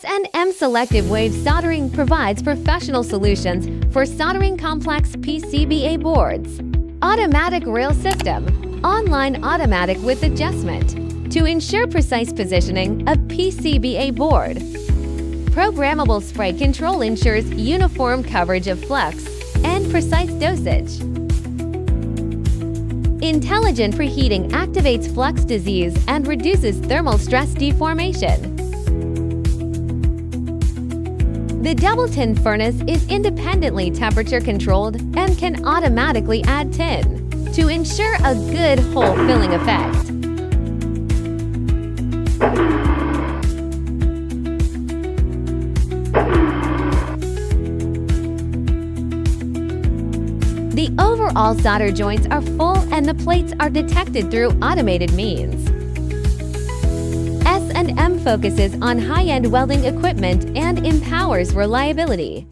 S&M Selective Wave Soldering provides professional solutions for soldering complex PCBA boards. Automatic rail system, online automatic with adjustment to ensure precise positioning of PCBA board. Programmable spray control ensures uniform coverage of flux and precise dosage. Intelligent preheating activates flux disease and reduces thermal stress deformation. The double tin furnace is independently temperature controlled and can automatically add tin to ensure a good hole filling effect. The overall solder joints are full and the plates are detected through automated means. S&M focuses on high-end welding equipment and empowers reliability.